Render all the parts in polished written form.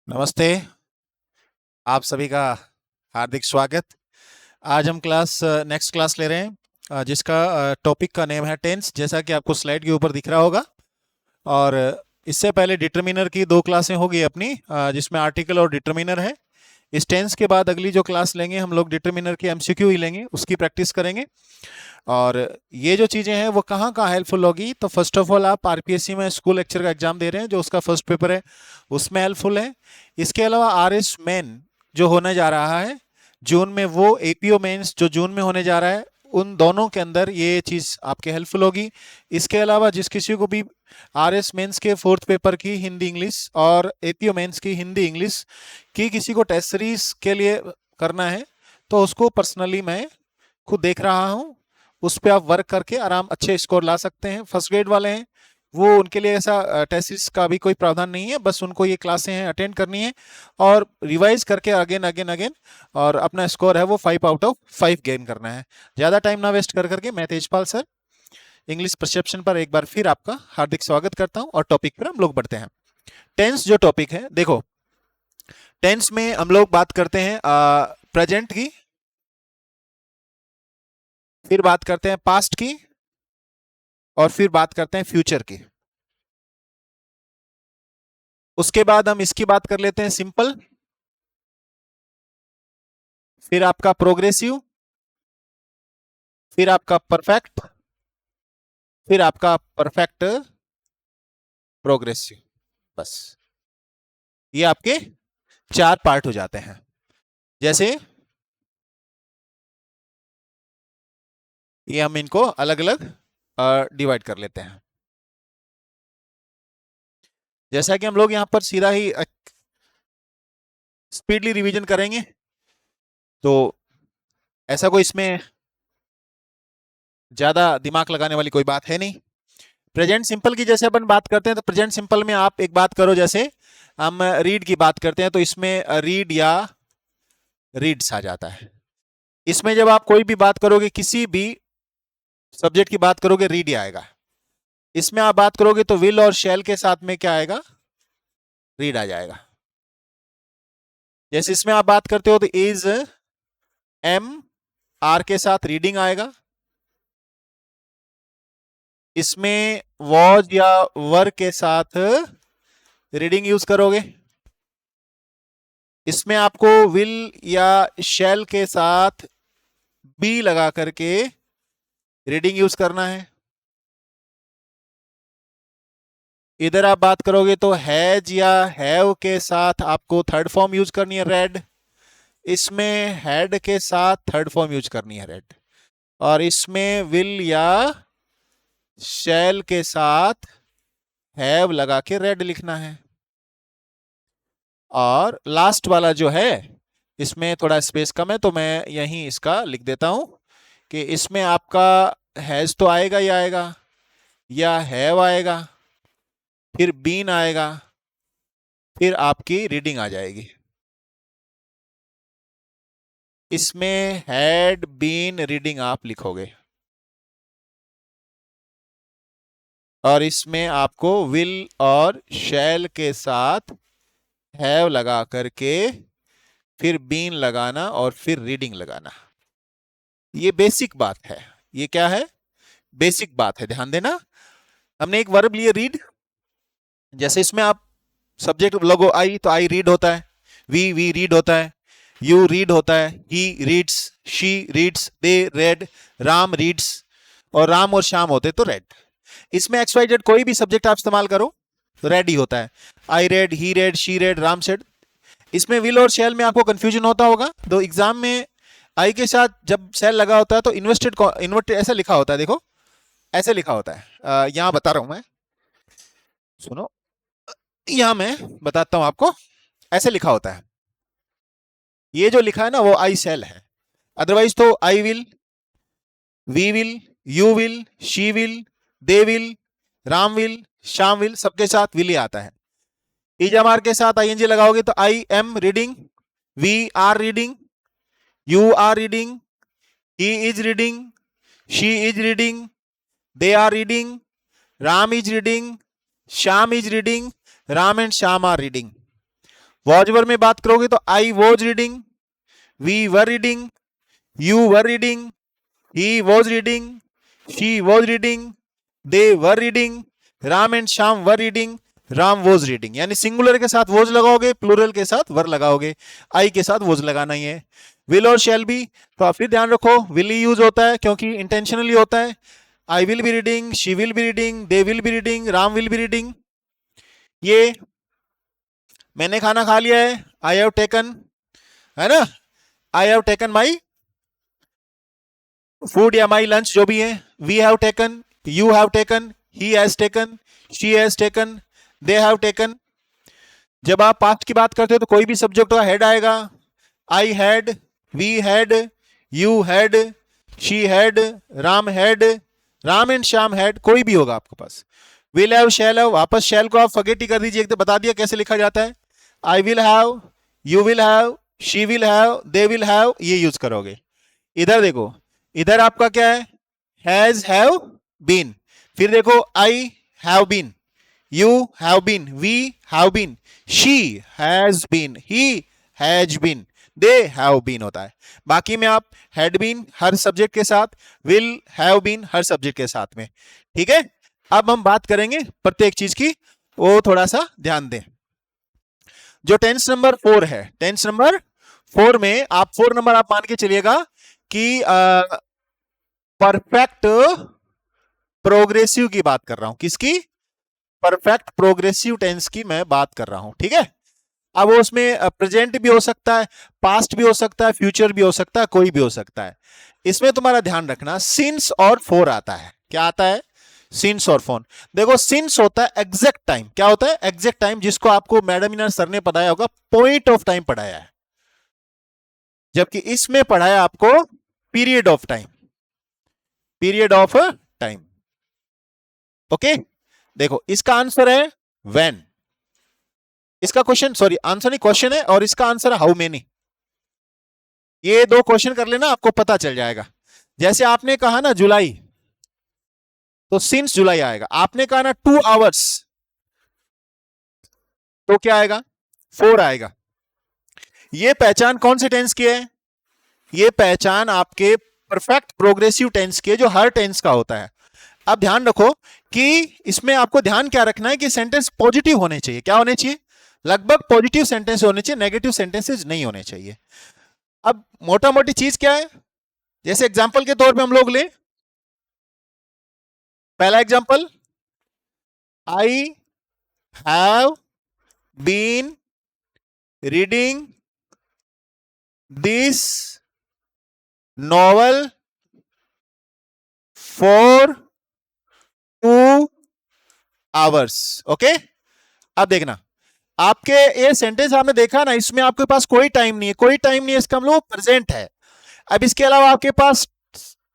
नमस्ते। आप सभी का हार्दिक स्वागत। आज हम नेक्स्ट क्लास ले रहे हैं, जिसका टॉपिक का नेम है टेंस, जैसा कि आपको स्लाइड के ऊपर दिख रहा होगा। और इससे पहले डिटरमिनर की 2 क्लासें होगी अपनी, जिसमें आर्टिकल और डिटरमिनर है। इस टेंस के बाद अगली जो क्लास लेंगे हम लोग डिटरमिनर की एमसीक्यू ही लेंगे, उसकी प्रैक्टिस करेंगे। और ये जो चीज़ें हैं वो कहाँ कहाँ हेल्पफुल होगी, तो फर्स्ट ऑफ ऑल आप आरपीएससी में स्कूल लेक्चर का एग्जाम दे रहे हैं, जो उसका फर्स्ट पेपर है उसमें हेल्पफुल है। इसके अलावा आरएस मेन जो होने जा रहा है जून में, वो एपीओ मेंस जो जून में होने जा रहा है, उन दोनों के अंदर ये चीज़ आपके हेल्पफुल होगी। इसके अलावा जिस किसी को भी आरएस मेंस के 4th पेपर की हिंदी इंग्लिश और एपीओ मेंस की हिंदी इंग्लिश की किसी को टेस्ट सीरीज के लिए करना है, तो उसको पर्सनली मैं खुद देख रहा हूँ। उस पर आप वर्क करके आराम अच्छे स्कोर ला सकते हैं। फर्स्ट ग्रेड वाले हैं वो, उनके लिए ऐसा टेस्ट का भी कोई प्रावधान नहीं है, बस उनको ये क्लासें हैं अटेंड करनी है और रिवाइज करके अगेन अगेन अगेन, और अपना स्कोर है वो 5 आउट ऑफ 5 गेन करना है। ज़्यादा टाइम ना वेस्ट कर करके मैं तेजपाल सर इंग्लिश परसेप्शन पर एक बार फिर आपका हार्दिक स्वागत करता हूँ और टॉपिक पर हम लोग बढ़ते हैं। टेंस जो टॉपिक है, देखो टेंस में हम लोग बात करते हैं प्रेजेंट की, फिर बात करते हैं पास्ट की, और फिर बात करते हैं फ्यूचर की। उसके बाद हम इसकी बात कर लेते हैं सिंपल, फिर आपका प्रोग्रेसिव, फिर आपका परफेक्ट, फिर आपका परफेक्ट प्रोग्रेसिव। बस ये आपके 4 पार्ट हो जाते हैं। जैसे ये हम इनको अलग अलग डिवाइड कर लेते हैं। जैसा कि हम लोग यहां पर सीधा ही स्पीडली रिवीजन करेंगे, तो ऐसा कोई इसमें ज्यादा दिमाग लगाने वाली कोई बात है नहीं। प्रेजेंट सिंपल की जैसे अपन बात करते हैं, तो प्रेजेंट सिंपल में आप एक बात करो, जैसे हम रीड की बात करते हैं तो इसमें रीड या रीड्स आ जाता है। इसमें जब आप कोई भी बात करोगे, किसी भी सब्जेक्ट की बात करोगे, रीड ही आएगा। इसमें आप बात करोगे तो विल और शैल के साथ में क्या आएगा, रीड आ जाएगा। जैसे इसमें आप बात करते हो तो इज एम आर के साथ रीडिंग आएगा। इसमें वॉज या वर के साथ रीडिंग यूज करोगे। इसमें आपको विल या शैल के साथ बी लगा करके रीडिंग यूज करना है। इधर आप बात करोगे तो हैज या हैव के साथ आपको थर्ड फॉर्म यूज करनी है, रेड। इसमें हैड के साथ थर्ड फॉर्म यूज करनी है, रेड। और इसमें विल या शैल के साथ हैव लगा के रेड लिखना है। और लास्ट वाला जो है, इसमें थोड़ा स्पेस कम है तो मैं यहीं इसका लिख देता हूं कि इसमें आपका हैज तो आएगा ही आएगा, या हैव आएगा, फिर बीन आएगा, फिर आपकी रीडिंग आ जाएगी। इसमें हैड बीन रीडिंग आप लिखोगे, और इसमें आपको विल और शैल के साथ हैव लगा करके फिर बीन लगाना और फिर रीडिंग लगाना। ये बेसिक बात है। ये क्या है, बेसिक बात है, ध्यान देना। हमने एक वर्ब लिए रीड, जैसे इसमें आप सब्जेक्ट लोगो आई तो आई रीड होता है, वी रीड होता है, यू रीड होता है, he reads, she reads, they red, Ram reads, और राम और श्याम होते तो रेड। इसमें एक्स वाई जेड कोई भी सब्जेक्ट आप इस्तेमाल करो तो रेड ही होता है। I read, he red, she red, Ram said. इसमें विल और शेल में आपको कंफ्यूजन होता होगा, तो एग्जाम में आई के साथ जब सेल लगा होता है तो इन्वर्टेड ऐसा लिखा होता है, देखो ऐसे लिखा होता है। यहां बता रहा हूं मैं, सुनो, यहां मैं बताता हूं आपको, ऐसे लिखा होता है। ये जो लिखा है ना वो आई सेल है, अदरवाइज तो I will, we will, you will, she will, they will, Ram will, Shyam will, सबके साथ विल ही आता है। इजमार के साथ आईएनजी लगाओगे तो I am reading, we are reading, you are reading, he is reading, she is reading, they are reading, Ram is reading, Shyam is reading, Ram and Shyam are reading. Was were में बात करोगे तो I was reading, we were reading, you were reading, he was reading, she was reading, they were reading, Ram and Shyam were reading, Ram was reading. यानी singular के साथ was लगाओगे, plural के साथ वर लगाओगे, आई के साथ वॉज लगाना ही है। विल और शैल बी, तो आप फिर ध्यान रखो विल ही यूज होता है क्योंकि इंटेंशनली होता है। I will be reading, she will be reading, they will be reading, Ram will be reading. ये मैंने खाना खा लिया है, आई हैव टेकन, है ना, I have taken my food या माई लंच जो भी है। We have taken, you have taken, he has taken, she has taken, they have taken. जब आप पास्ट की बात करते हो तो कोई भी सब्जेक्ट का हेड आएगा। I had, we had, you had, she had, Ram had, Ram and Shyam had, कोई भी होगा आपके पास। विल हैव, शैल हैव, वापस शैल को आप फॉरगेट ही कर दीजिए, एक तो बता दिया कैसे लिखा जाता है। I will have, you will have, she will have, they will have, ये यूज करोगे। इधर देखो, इधर आपका क्या है, हैज हैव बीन। फिर देखो I have been, you have been, we have been, she has been, he has been, they have been होता है। बाकी में आप हैड बीन हर सब्जेक्ट के साथ, विल हैव बीन हर सब्जेक्ट के साथ में। ठीक है, अब हम बात करेंगे प्रत्येक चीज की, वो थोड़ा सा ध्यान दें। जो टेंस नंबर 4 है, टेंस नंबर 4 में आप 4 नंबर आप मान के चलिएगा कि परफेक्ट प्रोग्रेसिव की बात कर रहा हूं। किसकी? परफेक्ट प्रोग्रेसिव टेंस की मैं बात कर रहा हूं। ठीक है, अब उसमें प्रेजेंट भी हो सकता है, पास्ट भी हो सकता है, फ्यूचर भी हो सकता है, कोई भी हो सकता है। इसमें तुम्हारा ध्यान रखना सिंस और फोर आता है। क्या आता है? सिंस और फोन। देखो सिंस होता है एग्जैक्ट टाइम। क्या होता है? एग्जैक्ट टाइम, जिसको आपको मैडम इनर सर ने पढ़ाया होगा, पॉइंट ऑफ टाइम पढ़ाया है। जबकि इसमें पढ़ाया आपको period of time, period of time. Okay, देखो इसका आंसर है व्हेन। इसका क्वेश्चन, सॉरी आंसर नहीं, क्वेश्चन है, और इसका आंसर है हाउ मेनी। ये दो क्वेश्चन कर लेना, आपको पता चल जाएगा। जैसे आपने कहा ना जुलाई, तो सिंस जुलाई आएगा। आपने कहा ना 2 आवर्स, तो क्या आएगा? 4 आएगा। ये पहचान कौन से टेंस की है? ये पहचान आपके परफेक्ट प्रोग्रेसिव टेंस की है, जो हर टेंस का होता है। अब ध्यान रखो कि इसमें आपको ध्यान क्या रखना है कि सेंटेंस पॉजिटिव होने चाहिए। क्या होने चाहिए? लगभग पॉजिटिव सेंटेंस होने चाहिए, नेगेटिव सेंटेंसेस नहीं होने चाहिए। अब मोटा मोटी चीज क्या है, जैसे एग्जांपल के तौर पे हम लोग ले, पहला example, I have been reading this novel for 2 hours. Okay, अब देखना, आपके ये सेंटेंस आपने देखा ना, इसमें आपके पास कोई टाइम नहीं है, कोई टाइम नहीं है, इसका मतलब प्रेजेंट है। अब इसके अलावा आपके पास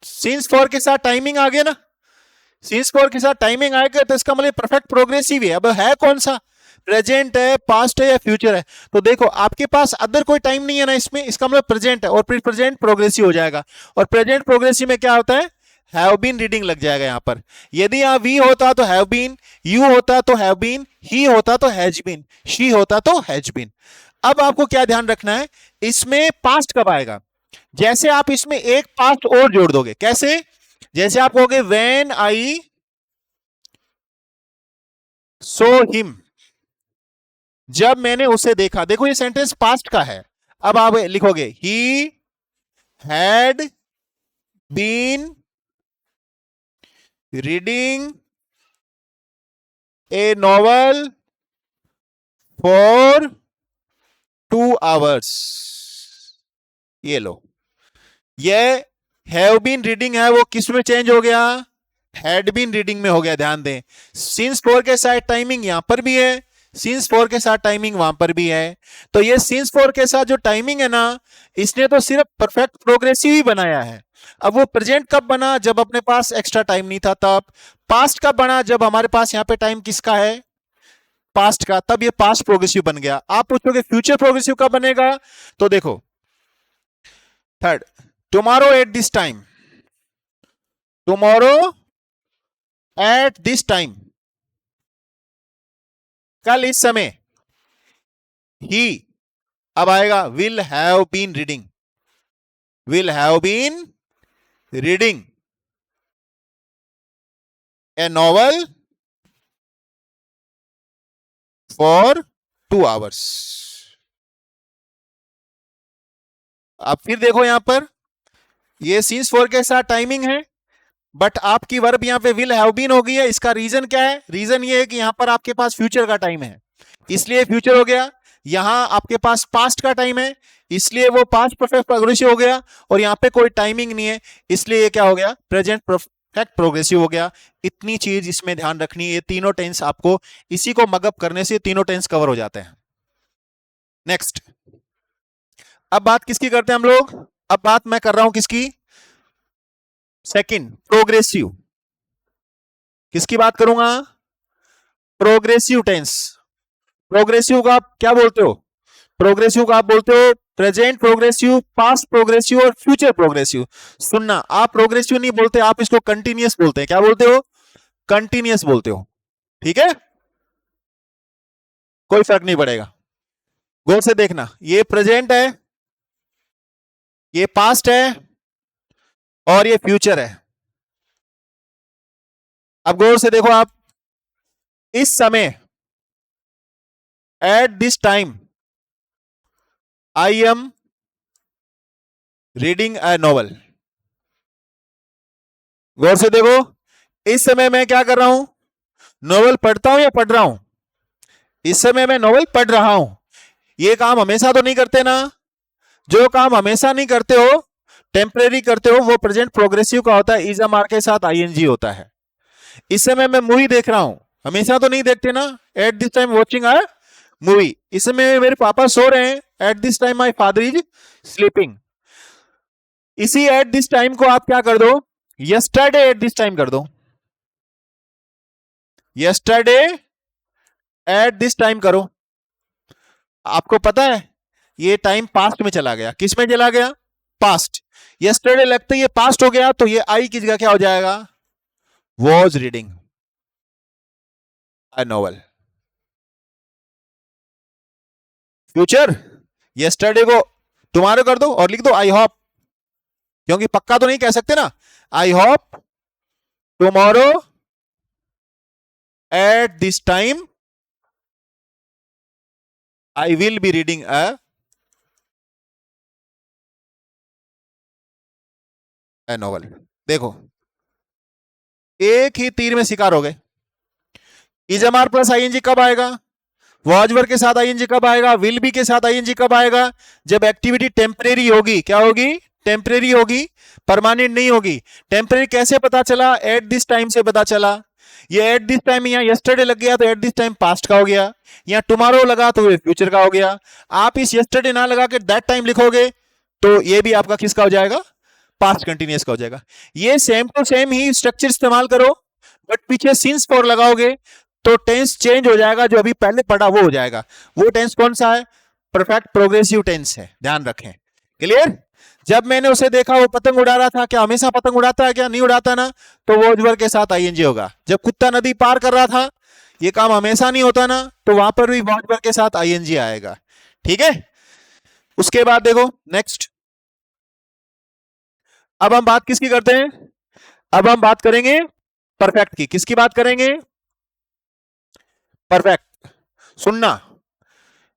सिंस फॉर के साथ टाइमिंग आ गया ना, सिंस फॉर के साथ टाइमिंग आएगा, तो इसका मतलब परफेक्ट प्रोग्रेसिव है। अब है कौन सा? प्रेजेंट है, पास्ट है, या फ्यूचर है? तो देखो आपके पास अदर कोई टाइम नहीं है ना इसमें, इसका मतलब प्रेजेंट है, और फिर प्रेजेंट प्रोग्रेसिव हो जाएगा। और प्रेजेंट प्रोग्रेसिव में क्या होता है? हैव बीन रीडिंग लग जाएगा यहां पर। यदि यहां वी होता तो हैव बीन, यू होता तो हैव बीन, ही होता तो हैज बीन, शी होता तो हैज बीन। अब आपको क्या ध्यान रखना है, इसमें पास्ट कब आएगा? जैसे आप इसमें एक पास्ट और जोड़ दोगे। कैसे? जैसे आप कहोगे व्हेन आई सो हिम, जब मैंने उसे देखा। देखो ये सेंटेंस पास्ट का है। अब आप लिखोगे he had been reading a novel for 2 hours. ये लो, ये हैव बीन रीडिंग है, वो किस में चेंज हो गया? हैड बीन रीडिंग में हो गया। ध्यान दें, सिंस फॉर के साथ टाइमिंग यहां पर भी है, सिंस फॉर के साथ टाइमिंग वहां पर भी है। तो ये सिंस फॉर के साथ जो टाइमिंग है ना, इसने तो सिर्फ परफेक्ट प्रोग्रेसिव ही बनाया है। अब वो प्रेजेंट कब बना? जब अपने पास एक्स्ट्रा टाइम नहीं था तब। पास्ट कब बना? जब हमारे पास यहाँ पे टाइम किसका है? पास्ट का, तब ये पास्ट प्रोग्रेसिव बन गया। आप पूछोगे फ्यूचर प्रोग्रेसिव कब बनेगा? तो देखो, third, tomorrow at this time, tomorrow at this time, कल इस समय। ही अब आएगा will have been reading, will have been reading a novel for 2 hours। अब फिर देखो यहां पर ये सीन्स फॉर के साथ टाइमिंग है, बट आपकी वर्ब यहां पे विल हैव बीन हो गई है। इसका रीजन क्या है? रीजन ये है कि यहां पर आपके पास फ्यूचर का टाइम है, इसलिए फ्यूचर हो गया। यहां आपके पास पास्ट का टाइम है, इसलिए वो पास्ट परफेक्ट प्रोग्रेसिव हो गया। और यहां पे कोई टाइमिंग नहीं है, इसलिए ये क्या हो गया? प्रेजेंट परफेक्ट प्रोग्रेसिव हो गया। इतनी चीज इसमें ध्यान रखनी है। ये तीनों टेंस आपको इसी को मगअप करने से तीनों टेंस कवर हो जाते हैं। नेक्स्ट, अब बात किसकी करते हैं हम लोग? अब बात मैं कर रहा हूं किसकी? Second, progressive. किसकी बात करूंगा? Progressive tense. प्रोग्रेसिव का आप क्या बोलते हो? प्रोग्रेसिव का आप बोलते हो प्रेजेंट प्रोग्रेसिव, पास्ट प्रोग्रेसिव और फ्यूचर प्रोग्रेसिव। सुनना, आप प्रोग्रेसिव नहीं बोलते, आप इसको कंटिन्यूअस बोलते हैं। क्या बोलते हो? कंटिन्यूअस बोलते हो। ठीक है, कोई फर्क नहीं पड़ेगा। गौर से देखना, ये प्रेजेंट है, ये पास्ट है और ये फ्यूचर है। अब गौर से देखो आप, इस समय, at this time I am reading a novel. गौर से देखो, इस समय मैं क्या कर रहा हूं? नॉवल पढ़ता हूं या पढ़ रहा हूं? इस समय मैं नॉवल पढ़ रहा हूं। ये काम हमेशा तो नहीं करते ना। जो काम हमेशा नहीं करते हो, टेम्परेरी करते हो, वो प्रेजेंट प्रोग्रेसिव का होता है, इज अ मार के साथ आईएनजी होता है। इस समय मैं मूवी देख रहा हूं, हमेशा तो नहीं देखते ना। Eight this time watching a movie. इस समय मेरे पापा सो रहे हैं, eight this time my father is sleeping. इसी एट दिस टाइम को आप क्या कर दो? यस्टरडे एट दिस टाइम कर दो। यस्टरडे एट दिस टाइम करो। आपको पता है ये टाइम पास्ट में चला गया। किस में चला गया? पास्ट। यस्टरडे लगते ये पास्ट हो गया, तो ये आई की जगह क्या हो जाएगा? Was reading a novel. Future, yesterday को तुम्हारे कर दो और लिख दो आई होप, क्योंकि पक्का तो नहीं कह सकते ना। I hope tomorrow at this time I will be reading a novel. देखो, एक ही तीर में शिकार हो गए। इजमार प्लस आईएनजी कब आएगा? वॉजवर के साथ आईएनजी कब आएगा? विल बी के साथ आईएनजी कब आएगा? जब एक्टिविटी टेम्परेरी होगी। क्या होगी? टेम्परेरी होगी, परमानेंट नहीं होगी। टेम्परेरी कैसे पता चला? एट दिस टाइम से पता चला। ये एट दिस टाइम यहाँ यस्टरडे लग गया तो एट दिस टाइम पास्ट का हो गया, यहाँ टुमारो लगा तो ये फ्यूचर का हो गया। आप इस यस्टरडे ना लगा के दैट टाइम लिखोगे तो ये भी आपका किसका हो जाएगा? पास्ट कंटिन्यूअस का हो जाएगा। ये सेम टू सेम ही स्ट्रक्चर इस्तेमाल करो, बट पीछे सिंस फॉर लगाओगे तो टेंस चेंज हो जाएगा। जो अभी पहले पढ़ा वो हो जाएगा। वो टेंस कौन सा है? परफेक्ट प्रोग्रेसिव टेंस है, ध्यान रखें। क्लियर? जब मैंने उसे देखा वो पतंग उड़ा रहा था, क्या हमेशा पतंग उड़ाता है? क्या नहीं उड़ाता ना। तो वो वर्ब के साथ आईएनजी होगा। जब कुत्ता नदी पार कर रहा था, ये काम हमेशा नहीं होता ना, तो वहां पर भी वर्ब के साथ आईएनजी आएगा। ठीक है, उसके बाद देखो नेक्स्ट। अब हम बात किसकी करते हैं? अब हम बात करेंगे परफेक्ट की। किसकी बात करेंगे? परफेक्ट। सुनना,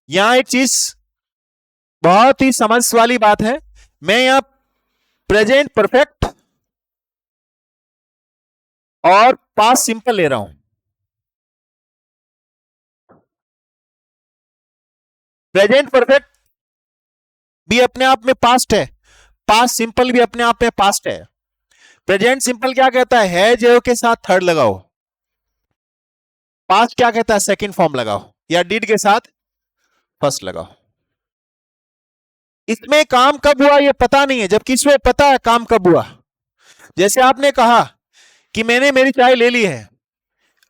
यहां एक चीज बहुत ही समझ वाली बात है। मैं यहां प्रेजेंट परफेक्ट और पास्ट सिंपल ले रहा हूं। प्रेजेंट परफेक्ट भी अपने आप में पास्ट है, पास्ट सिंपल भी अपने आप में पास्ट है। प्रेजेंट सिंपल क्या कहता है जो के साथ थर्ड लगाओ। पास्ट क्या कहता है? सेकंड फॉर्म लगाओ, या डिड के साथ फर्स्ट लगाओ। इसमें काम कब हुआ ये पता नहीं है, जबकि इसमें पता है काम कब हुआ। जैसे आपने कहा कि मैंने मेरी चाय ले ली है,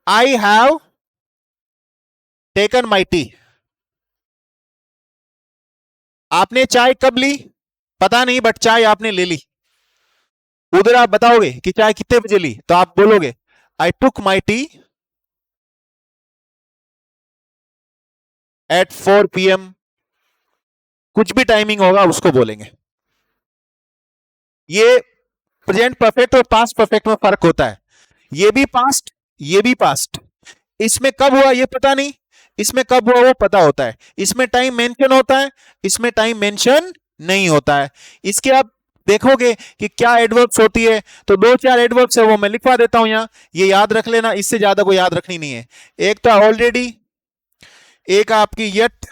आई हैव टेकन माई टी। आपने चाय कब ली पता नहीं, बट चाय आपने ले ली। उधर आप बताओगे कि चाय कितने बजे ली, तो आप बोलोगे आई टुक माई टी एट 4 PM कुछ भी टाइमिंग होगा उसको बोलेंगे। ये प्रेजेंट परफेक्ट और पास्ट परफेक्ट में फर्क होता है। ये भी पास्ट, ये भी पास्ट। इसमें कब हुआ ये पता नहीं, इसमें कब हुआ वो पता होता है। इसमें टाइम मेंशन होता है, इसमें टाइम मेंशन नहीं होता है। इसके आप देखोगे कि क्या एडवर्ब्स होती है, तो दो चार एडवर्ब्स है वो मैं लिखवा देता हूं यहां, ये याद रख लेना, इससे ज्यादा कोई याद रखनी नहीं है। एक तो ऑलरेडी, एक आपकी येट,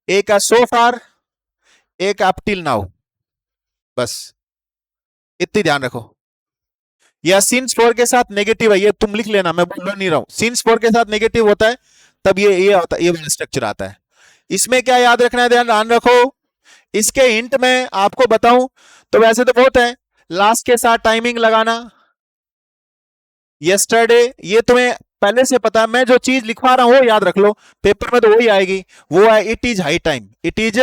एक सो फार, एक आप टिल नाउ, बस इतनी ध्यान रखो। या सिंस फॉर के साथ नेगेटिव है, ये तुम लिख लेना, मैं बोल नहीं रहा हूं। सिंस फॉर के साथ नेगेटिव होता है तब ये होता है, ये वाला स्ट्रक्चर आता है। इसमें क्या याद रखना है, ध्यान रखो। इसके हिंट में आपको बताऊं तो वैसे तो बहुत है, लास्ट के साथ टाइमिंग लगाना, यस्टरडे, ये तुम्हें पहले से पता है। मैं जो चीज लिखवा रहा हूं वो याद रख लो, पेपर में तो वही आएगी। वो है it is high time, it is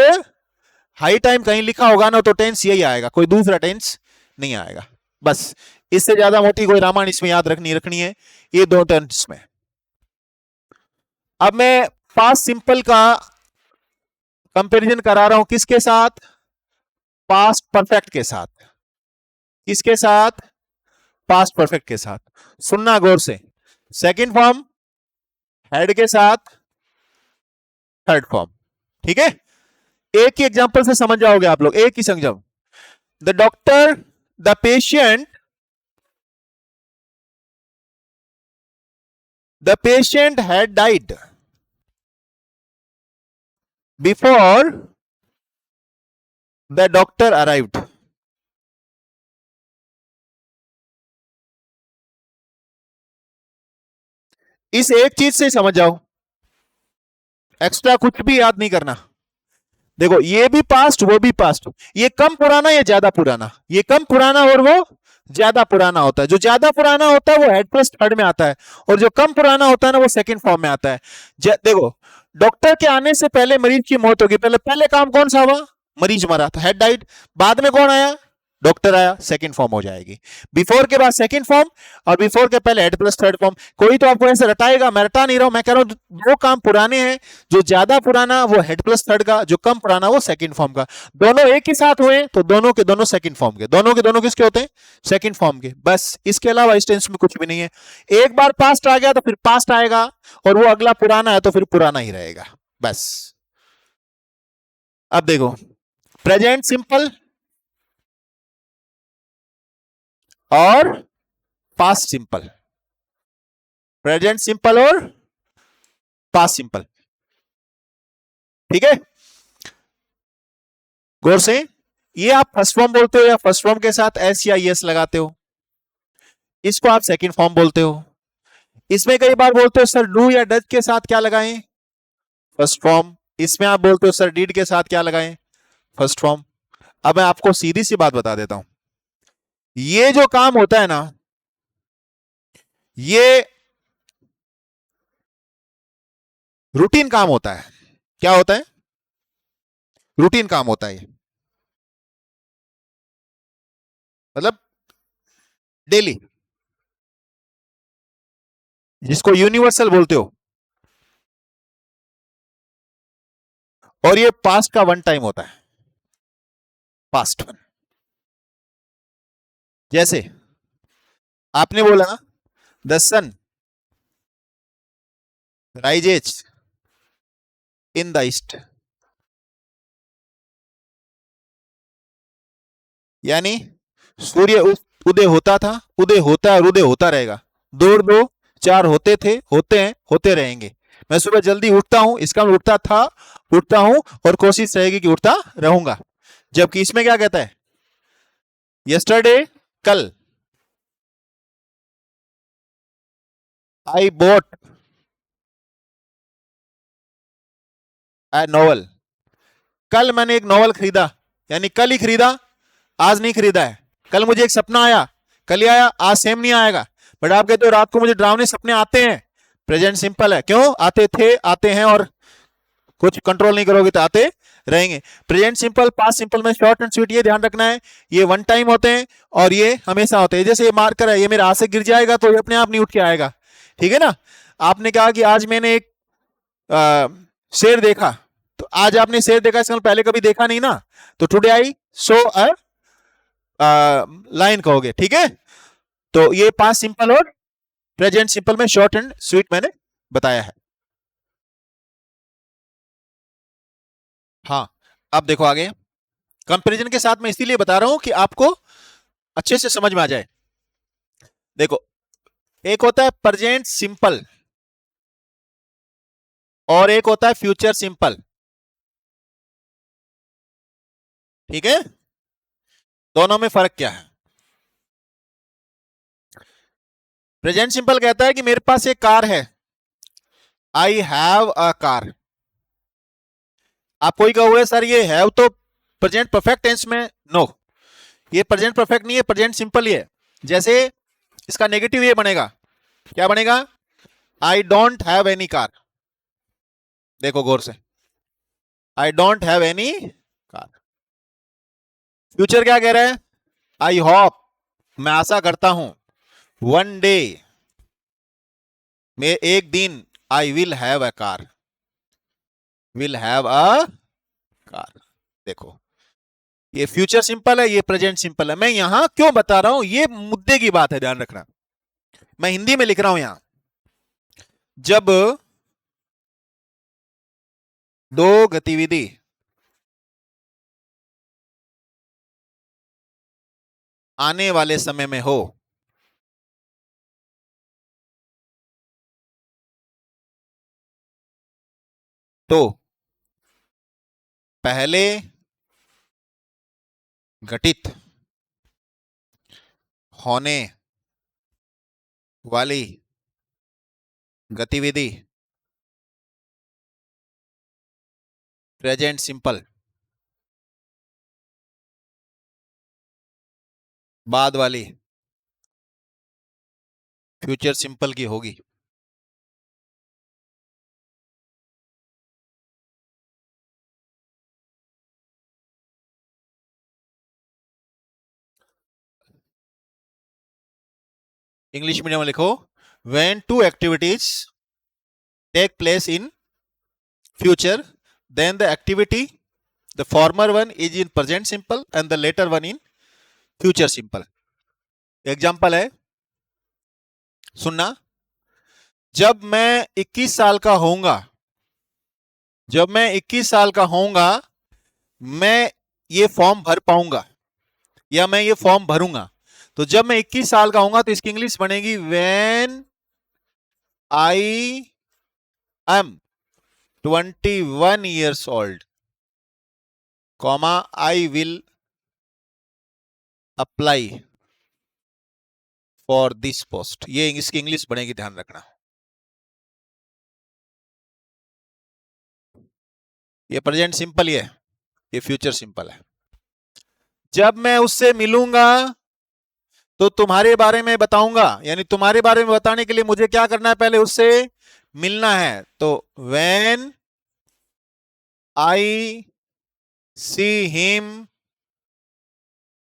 high time कहीं लिखा होगा ना तो टेंस यही आएगा, कोई दूसरा टेंस नहीं आएगा। बस इससे ज्यादा मोटी कोई रामायण इसमें याद रखनी है, ये दो टेंस में। अब मैं पास्ट सिंपल का कंपैरिजन करा रहा हूं किसके साथ, पास्ट परफेक्ट के साथ। किसके साथ, पास्ट परफेक्ट के साथ। सुनना गौर से, सेकंड फॉर्म हेड के साथ थर्ड फॉर्म, ठीक है। एक ही एग्जांपल से समझ जाओगे आप लोग, एक ही संजम। The doctor, the patient, the patient had died before the doctor arrived. इस एक चीज से समझ जाओ, एक्स्ट्रा कुछ भी याद नहीं करना। देखो ये भी पास्ट वो भी पास्ट, ये कम पुराना ये ज्यादा पुराना, ये कम पुराना और वो ज्यादा पुराना होता है। जो ज्यादा पुराना होता है वो हेड प्लस थर्ड में आता है, और जो कम पुराना होता है ना वो सेकंड फॉर्म में आता है। देखो डॉक्टर के आने से पहले मरीज की मौत होगी, पहले काम कौन सा हुआ, मरीज मरा था, हेड डाइड। बाद में कौन आया, डॉक्टर आया, सेकंड फॉर्म हो जाएगी। बिफोर के बाद सेकंड फॉर्म, और बिफोर के पहले हेड प्लस थर्ड फॉर्म। कोई तो आपको ऐसे रटाएगा, मैं रटा नहीं रहा हूं, मैं कह रहा हूं दो काम पुराने हैं, जो ज्यादा पुराना वो हेड प्लस थर्ड का, जो कम पुराना वो सेकंड फॉर्म का। दोनों एक ही साथ हुए तो दोनों के दोनों सेकंड फॉर्म के, दोनों के दोनों किसके होते हैं, सेकंड फॉर्म के। बस इसके अलावा इस टेंस में कुछ भी नहीं है। एक बार पास्ट आ गया तो फिर पास्ट आएगा, और वो अगला पुराना है तो फिर पुराना ही रहेगा, बस। अब देखो प्रेजेंट सिंपल और पास्ट सिंपल, प्रेजेंट सिंपल और पास्ट सिंपल, ठीक है। गौर से, ये आप फर्स्ट फॉर्म बोलते हो या फर्स्ट फॉर्म के साथ एस या यस लगाते हो, इसको आप सेकंड फॉर्म बोलते हो। इसमें कई बार बोलते हो सर डू या डज के साथ क्या लगाएं, फर्स्ट फॉर्म। इसमें आप बोलते हो सर डिड के साथ क्या लगाएं, फर्स्ट फॉर्म। अब मैं आपको सीधी सी बात बता देता हूं, ये जो काम होता है ना, ये रूटीन काम होता है। क्या होता है, रूटीन काम होता है, मतलब डेली, जिसको यूनिवर्सल बोलते हो। और ये पास्ट का वन टाइम होता है, पास्ट वन। जैसे आपने बोला ना the sun rises in the east, यानी सूर्य उदय होता था, उदय होता है और उदय होता रहेगा। दो चार होते थे, होते हैं, होते रहेंगे। मैं सुबह जल्दी उठता हूं, इसका उठता था, उठता हूं, और कोशिश रहेगी कि उठता रहूंगा। जबकि इसमें क्या कहता है, यस्टरडे कल, आई बॉट ए नॉवल, कल मैंने एक नॉवल खरीदा, यानी कल ही खरीदा, आज नहीं खरीदा है। कल मुझे एक सपना आया, कल ही आया, आज सेम नहीं आएगा। बट आप कहते हो रात को मुझे डरावने सपने आते हैं, प्रेजेंट सिंपल है, क्यों आते थे, आते हैं, और कुछ कंट्रोल नहीं करोगे तो आते रहेंगे। प्रेजेंट सिंपल, पास्ट सिंपल में शॉर्ट एंड स्वीट ये ध्यान रखना है, ये वन टाइम होते हैं और ये हमेशा होते हैं। जैसे ये मार्कर है, ये मेरे हाथ से गिर जाएगा तो ये अपने आप नहीं उठ के आएगा, ठीक है ना। आपने कहा कि आज मैंने एक शेर देखा, तो आज आपने शेर देखा, इसका पहले कभी देखा नहीं ना, तो today I so a line कहोगे, ठीक है। तो ये पास्ट सिंपल और प्रेजेंट सिंपल में शॉर्ट एंड स्वीट मैंने बताया है। हाँ, अब देखो आगे कंपैरिजन के साथ मैं इसीलिए बता रहा हूं कि आपको अच्छे से समझ में आ जाए। देखो, एक होता है प्रेजेंट सिंपल और एक होता है फ्यूचर सिंपल, ठीक है। दोनों में फर्क क्या है? प्रेजेंट सिंपल कहता है कि मेरे पास एक कार है, आई हैव अ कार। आप कोई कहोगे सर ये हैव तो प्रेजेंट परफेक्ट टेंस में, नो, ये प्रेजेंट परफेक्ट नहीं है, प्रेजेंट सिंपल ही है। जैसे इसका नेगेटिव ये बनेगा, क्या बनेगा? I don't have any car. देखो गौर से, I don't have any car. Future क्या कह रहा है? आई होप, मैं आशा करता हूं, वन डे, मैं एक दिन, I will have a car, will have a car. देखो, ये फ्यूचर सिंपल है, ये प्रेजेंट सिंपल है। मैं यहां क्यों बता रहा हूं, ये मुद्दे की बात है, ध्यान रखना। मैं हिंदी में लिख रहा हूं यहां, जब दो गतिविधि आने वाले समय में हो तो पहले घटित होने वाली गतिविधि प्रेजेंट सिंपल, बाद वाली फ्यूचर सिंपल की होगी। इंग्लिश मीडियम में लिखो, when two activities take place in future, then the activity, the former one is in present simple and the latter one in future simple. Example है, सुनना। जब मैं 21 साल का होऊंगा, जब मैं 21 साल का होऊंगा, मैं ये फॉर्म भर पाऊंगा या मैं ये फॉर्म भरूंगा। तो जब मैं 21 साल का होऊंगा तो इसकी इंग्लिश बनेगी when I am 21 years old, comma I will apply for this post. ये इसकी इंग्लिश बनेगी, ध्यान रखना। ये प्रेजेंट सिंपल ही है, ये फ्यूचर सिंपल है। जब मैं उससे मिलूंगा तो तुम्हारे बारे में बताऊंगा, यानी तुम्हारे बारे में बताने के लिए मुझे क्या करना है? पहले उससे मिलना है। तो when I see him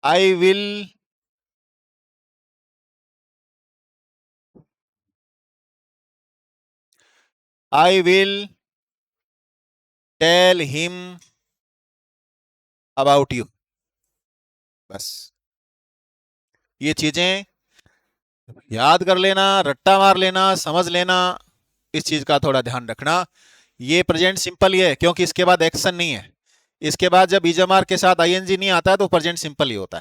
I will tell him about you. बस ये चीजें याद कर लेना, रट्टा मार लेना, समझ लेना, इस चीज का थोड़ा ध्यान रखना। ये प्रेजेंट सिंपल ही है क्योंकि इसके बाद एक्शन नहीं है। इसके बाद जब ईजमार के साथ आईएनजी नहीं आता है तो प्रेजेंट सिंपल ही होता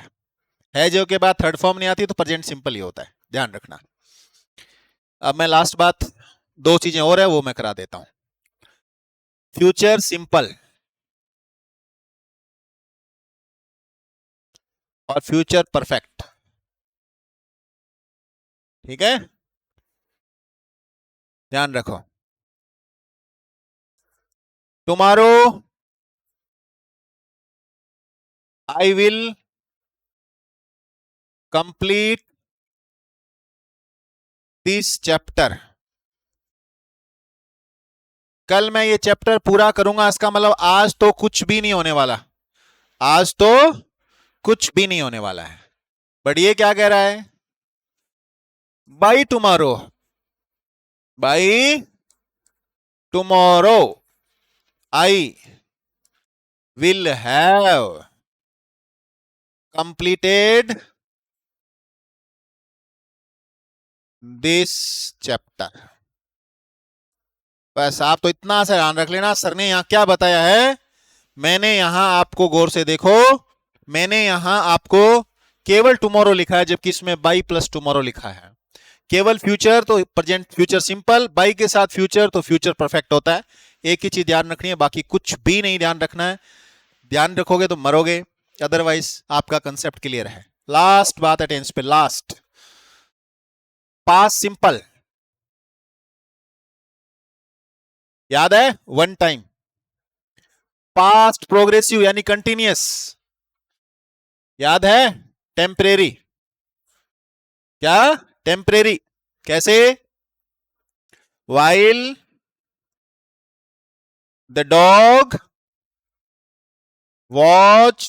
है जो के बाद थर्ड फॉर्म नहीं आती तो प्रेजेंट सिंपल ही होता है, ध्यान रखना। अब मैं लास्ट बात, दो चीजें और है वो मैं करा देता हूं। फ्यूचर सिंपल और फ्यूचर परफेक्ट, ठीक है, ध्यान रखो। Tomorrow I will complete this chapter, कल मैं ये चैप्टर पूरा करूंगा। इसका मतलब आज तो कुछ भी नहीं होने वाला, आज तो कुछ भी नहीं होने वाला है। बट ये क्या कह रहा है? By tomorrow, by tomorrow I will have completed this chapter। बस आप तो इतना सा ध्यान रख लेना, सर ने यहां क्या बताया है। मैंने यहां आपको गौर से देखो, मैंने यहां आपको केवल टुमारो लिखा है, जबकि इसमें बाई प्लस टुमारो लिखा है। केवल फ्यूचर तो प्रेजेंट फ्यूचर सिंपल, बाई के साथ फ्यूचर तो फ्यूचर परफेक्ट होता है। एक ही चीज ध्यान रखनी है, बाकी कुछ भी नहीं ध्यान रखना है। ध्यान रखोगे तो मरोगे, अदरवाइज आपका कंसेप्ट क्लियर है। लास्ट बात है टेंस पे, लास्ट पास सिंपल याद है, वन टाइम। पास्ट प्रोग्रेसिव यानी कंटिन्यूअस याद है। टेम्परेरी, क्या टेम्परेरी, कैसे, while the dog watch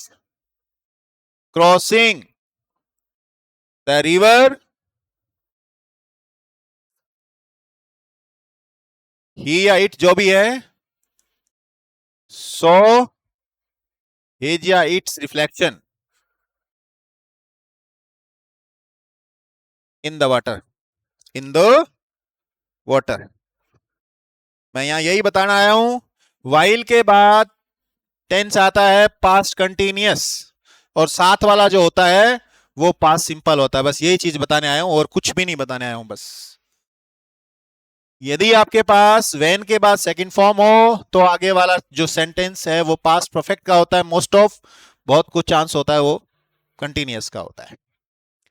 crossing the river he या इट जो भी है, सो हिज या its reflection in the water, in the water. मैं यहां यही बताना आया हूं, वाइल के बाद टेंस आता है पास्ट कंटिन्यूअस, और साथ वाला जो होता है वो पास्ट सिंपल होता है। बस यही चीज बताने आया हूं और कुछ भी नहीं बताने आया हूं। बस यदि आपके पास वेन के बाद सेकंड फॉर्म हो तो आगे वाला जो सेंटेंस है वो पास्ट परफेक्ट का होता है, मोस्ट ऑफ, बहुत कुछ चांस होता है वो कंटिन्यूअस का होता है।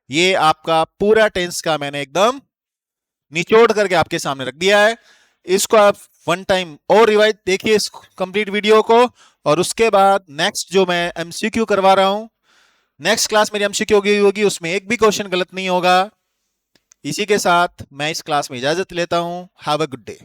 ये आपका पूरा टेंस का मैंने एकदम निचोड़ करके आपके सामने रख दिया है। इसको आप वन टाइम और रिवाइज देखिए इस कंप्लीट वीडियो को, और उसके बाद नेक्स्ट जो मैं एमसीक्यू करवा रहा हूं, नेक्स्ट क्लास मेरी एमसीक्यू होगी, उसमें एक भी क्वेश्चन गलत नहीं होगा। इसी के साथ मैं इस क्लास में इजाजत लेता हूं। Have a good day.